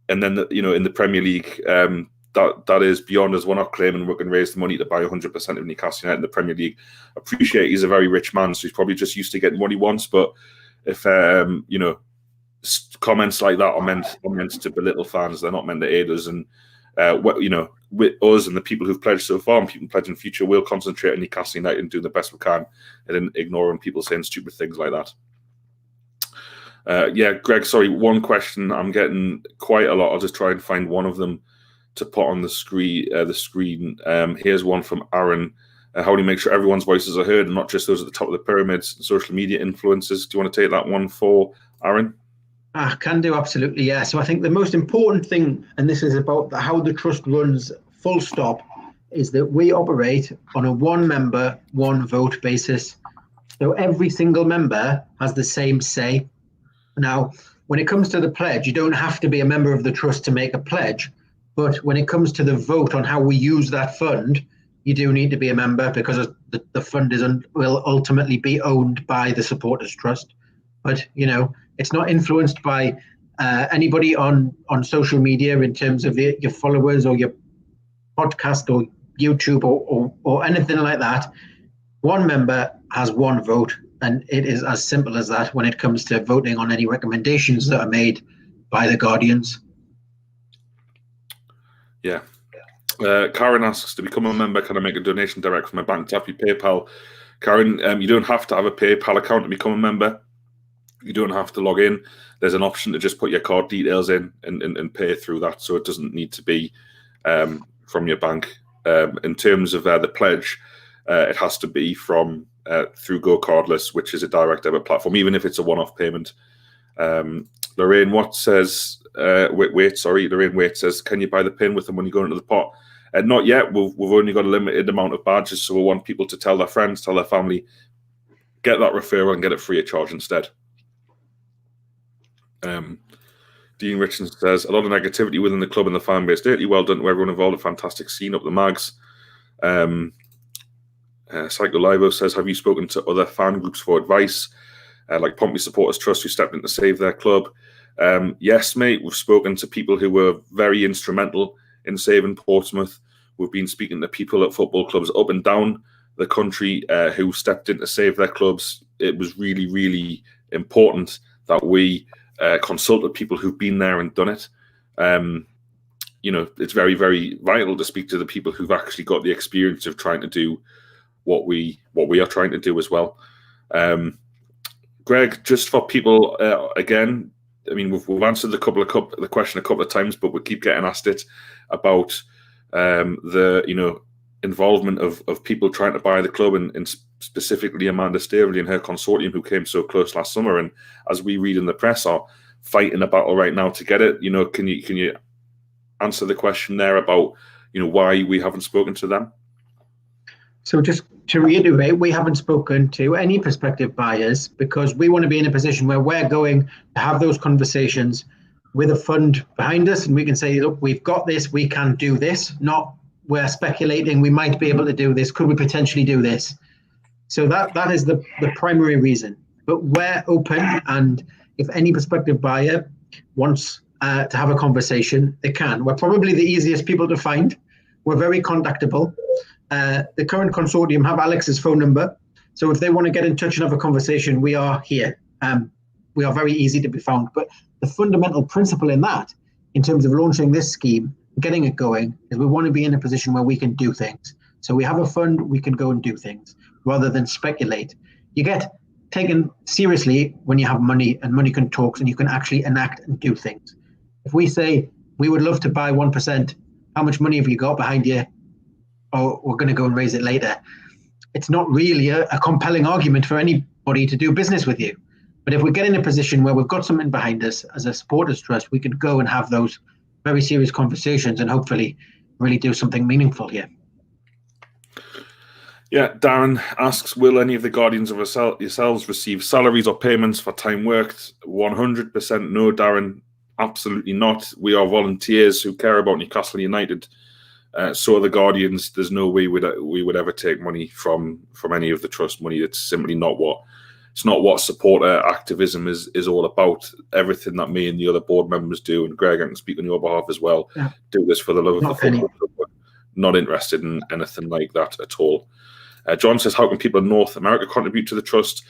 and then in the Premier League that is beyond us. We're not claiming we're going to raise the money to buy 100% of Newcastle United in the Premier League. Appreciate he's a very rich man, so he's probably just used to getting what he wants. But if comments like that are meant to belittle fans, they're not meant to aid us. And with us and the people who've pledged so far and people pledging in the future, we'll concentrate on Newcastle United and do the best we can, and then ignoring people saying stupid things like that. Greg, sorry, one question. I'm getting quite a lot. I'll just try and find one of them to put on the screen. Here's one from Aaron. How do you make sure everyone's voices are heard and not just those at the top of the pyramids, social media influencers? Do you want to take that one for Aaron? I can do, absolutely, yeah. So I think the most important thing, and this is about how the trust runs full stop, is that we operate on a one member, one vote basis. So every single member has the same say. Now, when it comes to the pledge, you don't have to be a member of the trust to make a pledge. But when it comes to the vote on how we use that fund, you do need to be a member, because the fund will ultimately be owned by the supporters trust. But, it's not influenced by anybody on social media in terms of your followers or your podcast or YouTube or anything like that. One member has one vote, and it is as simple as that when it comes to voting on any recommendations that are made by the Guardians. Yeah. Karen asks, to become a member, can I make a donation direct from my bank? Tap your PayPal. Karen, you don't have to have a PayPal account to become a member. You don't have to log in. There's an option to just put your card details in and pay through that, so it doesn't need to be from your bank. In terms of the pledge, it has to be from through Go Cardless, which is a direct debit platform, even if it's a one-off payment. Lorraine Watt says, Lorraine Waite says, can you buy the pin with the money going into the pot? Not yet. We've only got a limited amount of badges, so we want people to tell their friends, tell their family, get that referral and get it free of charge instead. Dean Richardson says, a lot of negativity within the club and the fan base. Dirty, well done to everyone involved. A fantastic scene up the mags. Psycho Livo says, have you spoken to other fan groups for advice, like Pompey Supporters Trust, who stepped in to save their club? Yes, mate. We've spoken to people who were very instrumental in saving Portsmouth. We've been speaking to people at football clubs up and down the country who stepped in to save their clubs. It was really, really important that we consulted people who've been there and done it. It's very, very vital to speak to the people who've actually got the experience of trying to do what we are trying to do as well. Greg, just for people, again, I mean, we've answered the question a couple of times, but we keep getting asked it about the involvement of people trying to buy the club, and specifically Amanda Staveley and her consortium, who came so close last summer, and as we read in the press, are fighting a battle right now to get it. Can you answer the question there about why we haven't spoken to them? So just to reiterate, we haven't spoken to any prospective buyers because we want to be in a position where we're going to have those conversations with a fund behind us, and we can say, look, we've got this, we can do this, not we're speculating we might be able to do this, could we potentially do this? So that is the primary reason. But we're open, and if any prospective buyer wants to have a conversation, they can. We're probably the easiest people to find. We're very contactable. The current consortium have Alex's phone number, so if they want to get in touch and have a conversation, we are here. We are very easy to be found. But the fundamental principle in that, in terms of launching this scheme, getting it going, is we want to be in a position where we can do things. So we have a fund, we can go and do things rather than speculate. You get taken seriously when you have money, and money can talk, and you can actually enact and do things. If we say we would love to buy 1%, how much money have you got behind you? Oh, we're going to go and raise it later. It's not really a compelling argument for anybody to do business with you. But if we get in a position where we've got something behind us as a supporters trust, we can go and have those very serious conversations and hopefully really do something meaningful here. Yeah, Darren asks, will any of the guardians of yourselves receive salaries or payments for time worked? 100% no, Darren. Absolutely not. We are volunteers who care about Newcastle United. So are the guardians. There's no way we would ever take money from any of the trust money. It's simply not what it's not what supporter activism is all about. Everything that me and the other board members do, and Greg, I can speak on your behalf as well, do this for the love of the football club. We're not interested in anything like that at all. John says, how can people in North America contribute to the trust?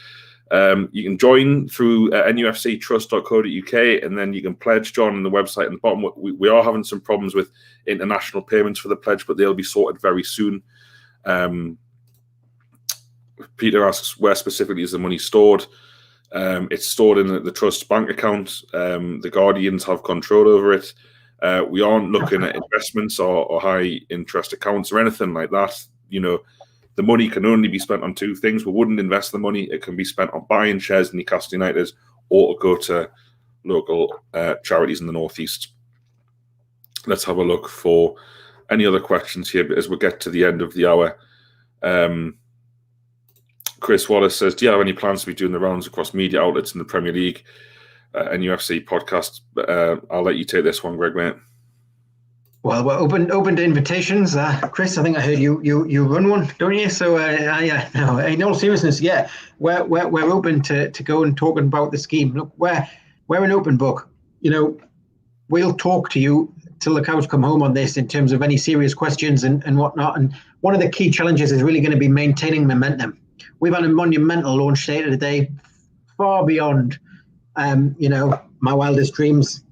You can join through nufctrust.co.uk, and then you can pledge, John, on the website on the bottom. We are having some problems with international payments for the pledge, but they'll be sorted very soon. Peter asks, where specifically is the money stored? It's stored in the Trust's bank account. The Guardians have control over it. We aren't looking at investments or high interest accounts or anything like that. The money can only be spent on two things. We wouldn't invest the money. It can be spent on buying shares in Newcastle United or to go to local charities in the Northeast. Let's have a look for any other questions here as we get to the end of the hour. Chris Wallace says, do you have any plans to be doing the rounds across media outlets in the Premier League and UFC podcasts? I'll let you take this one, Greg, mate. Well, we're open to invitations. Chris, I think I heard you run one, don't you? So, no, in all seriousness, yeah, we're open to go and talking about the scheme. Look, we're an open book. We'll talk to you till the cows come home on this in terms of any serious questions and whatnot. And one of the key challenges is really going to be maintaining momentum. We've had a monumental launch date of the day, far beyond, my wildest dreams.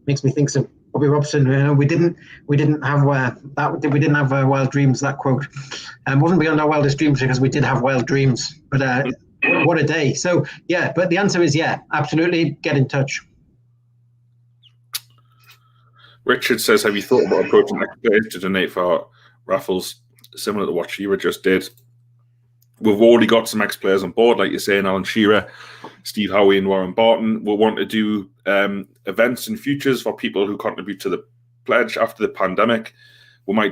Makes me think of Bobby Robson. We didn't have that. We didn't have wild dreams. That quote wasn't beyond our wildest dreams because we did have wild dreams. But what a day! So yeah, but the answer is yeah, absolutely. Get in touch. Richard says, have you thought about approaching ex-players to donate for our raffles, similar to what Shearer just did? We've already got some ex-players on board, like you're saying, Alan Shearer, Steve Howie and Warren Barton. We'll want to do events and futures for people who contribute to the pledge after the pandemic. We're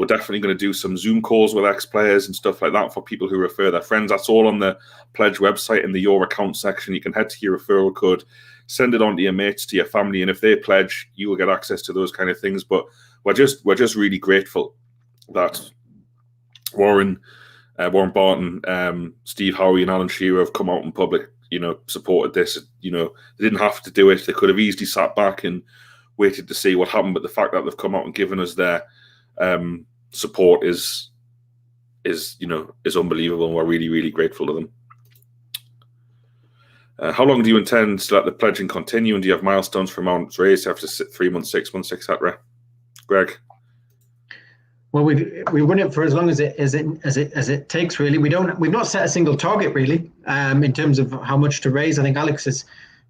definitely going to do some Zoom calls with ex-players and stuff like that for people who refer their friends. That's all on the pledge website in the Your Account section. You can head to your referral code, send it on to your mates, to your family, and if they pledge, you will get access to those kind of things. But we're just really grateful that Warren Barton, Steve Howie and Alan Shearer have come out in public, supported this. They didn't have to do it. They could have easily sat back and waited to see what happened. But the fact that they've come out and given us their support is unbelievable, and we're really, really grateful to them. How long do you intend to let the pledging continue, and do you have milestones for amounts raised after 3 months, 6 months, etc.? Greg? Well, we run it for as long as it takes. Really, we've not set a single target really in terms of how much to raise. I think Alex has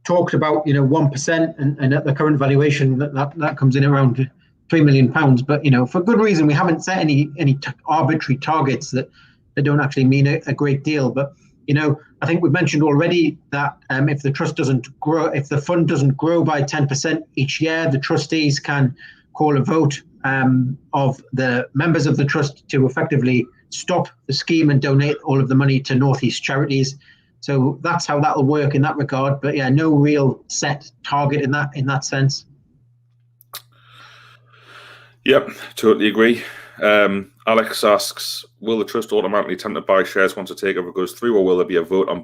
talked about 1%, and at the current valuation that comes in around £3 million. But for good reason, we haven't set any arbitrary targets that don't actually mean a great deal. But I think we've mentioned already that if the trust doesn't grow, if the fund doesn't grow by 10% each year, the trustees can call a vote of the members of the trust to effectively stop the scheme and donate all of the money to Northeast charities. So that's how that'll work in that regard. But yeah, no real set target in that sense. Yep, totally agree. Alex asks, will the trust automatically attempt to buy shares once a takeover goes through, or will there be a vote on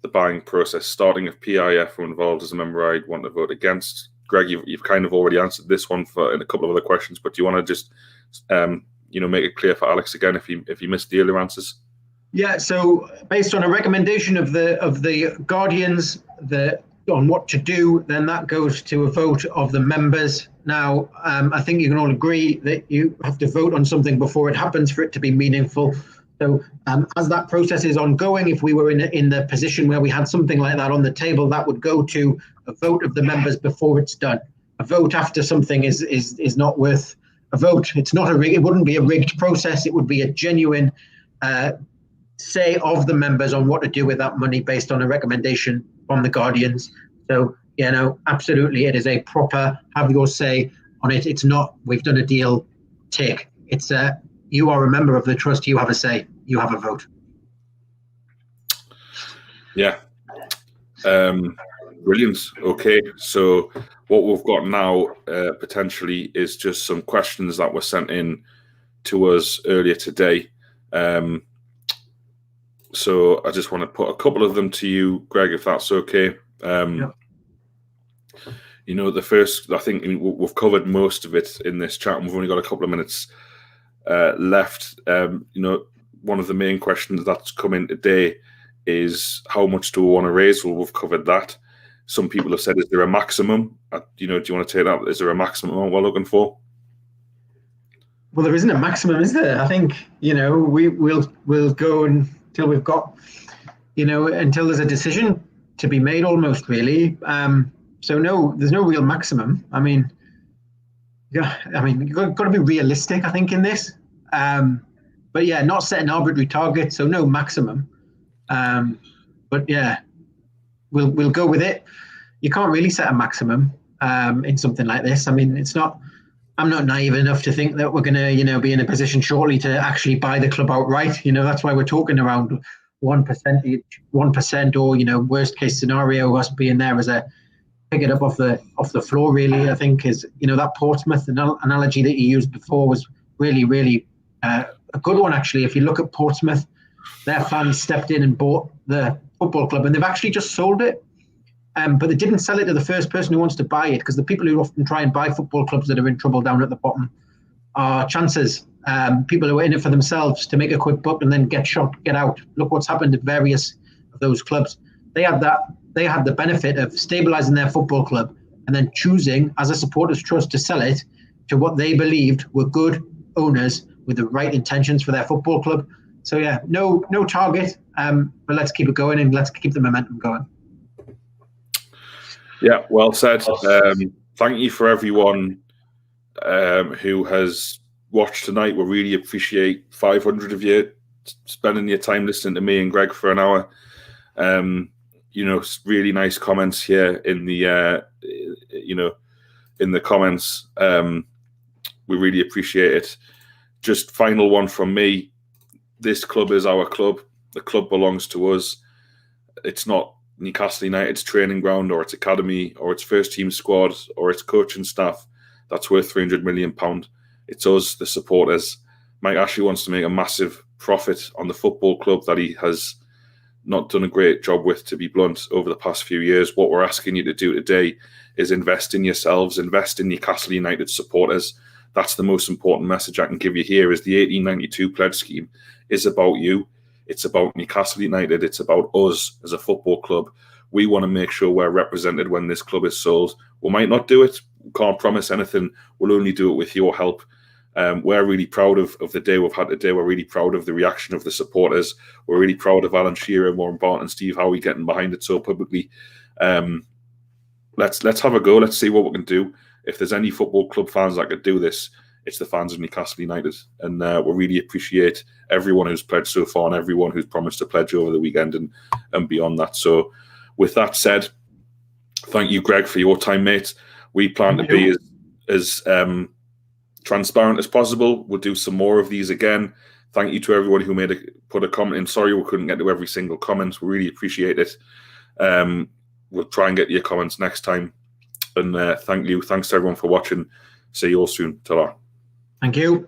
the buying process starting? If PIF were involved as a member, I'd want to vote against. Greg, you've kind of already answered this one in a couple of other questions, but do you want to just make it clear for Alex again if you missed the earlier answers? Yeah, so based on a recommendation of the Guardians on what to do, then that goes to a vote of the members. Now, I think you can all agree that you have to vote on something before it happens for it to be meaningful. So as that process is ongoing, if we were in the position where we had something like that on the table, that would go to a vote of the members before it's done. A vote after something is not worth a vote. It's not it wouldn't be a rigged process. It would be a genuine say of the members on what to do with that money based on a recommendation from the Guardians. So, absolutely, it is a proper have your say on it. It's not we've done a deal, tick. It's you are a member of the trust. You have a say. You have a vote. Yeah. Brilliant. Okay, so what we've got now potentially is just some questions that were sent in to us earlier today. So I just want to put a couple of them to you, Greg, if that's okay. Yeah. You know, the first, I think we've covered most of it in this chat, and we've only got a couple of minutes left. You know, one of the main questions that's come in today is how much do we want to raise? Well, we've covered that. Some people have said, is there a maximum? You know, do you want to take that? Is there a maximum we're looking for? Well, there isn't a maximum, is there? I think, you know, we'll go until we've got, you know, until there's a decision to be made, almost, really. So no, there's no real maximum. I mean, yeah, I mean, you've got to be realistic, I think, in this. But yeah, not set an arbitrary target, so no maximum. But yeah, we'll go with it. You can't really set a maximum in something like this. I mean, it's not. I'm not naive enough to think that we're going to, you know, be in a position shortly to actually buy the club outright. You know, that's why we're talking around 1%, or, you know, worst case scenario, us being there as a pick it up off the floor. Really, I think is, you know, that Portsmouth analogy that you used before was really a good one, actually. If you look at Portsmouth, their fans stepped in and bought the football club, and they've actually just sold it. But they didn't sell it to the first person who wants to buy it, because the people who often try and buy football clubs that are in trouble down at the bottom are chances. People who are in it for themselves to make a quick buck and then get shot, get out. Look what's happened to various of those clubs. They had the benefit of stabilising their football club and then choosing, as a supporters trust, to sell it to what they believed were good owners with the right intentions for their football club. So yeah, no target, but let's keep it going and let's keep the momentum going. Yeah, well said. Thank you for everyone who has watched tonight. We really appreciate 500 of you spending your time listening to me and Greg for an hour. You know, really nice comments here in the you know, in the comments. We really appreciate it. Just final one from me. This club is our club. The club belongs to us. It's not Newcastle United's training ground or its academy or its first team squad or its coaching staff that's worth £300 million. It's us, the supporters. Mike Ashley wants to make a massive profit on the football club that he has not done a great job with, to be blunt, over the past few years. What we're asking you to do today is invest in yourselves, invest in Newcastle United supporters. That's the most important message I can give you here, is the 1892 pledge scheme is about you. It's about Newcastle United. It's about us as a football club. We want to make sure we're represented when this club is sold. We might not do it. Can't promise anything. We'll only do it with your help. We're really proud of the day we've had today. We're really proud of the reaction of the supporters. We're really proud of Alan Shearer, Warren Barton and Steve Howie getting behind it so publicly. Let's have a go. Let's see what we can do. If there's any football club fans that could do this, it's the fans of Newcastle United. And we really appreciate everyone who's pledged so far and everyone who's promised to pledge over the weekend and beyond that. So with that said, thank you, Greg, for your time, mate. We plan to be as transparent as possible. We'll do some more of these again. Thank you to everyone who put a comment in. Sorry we couldn't get to every single comment. We really appreciate it. We'll try and get your comments next time. And thank you. Thanks to everyone for watching. See you all soon. Ta-ra. Thank you.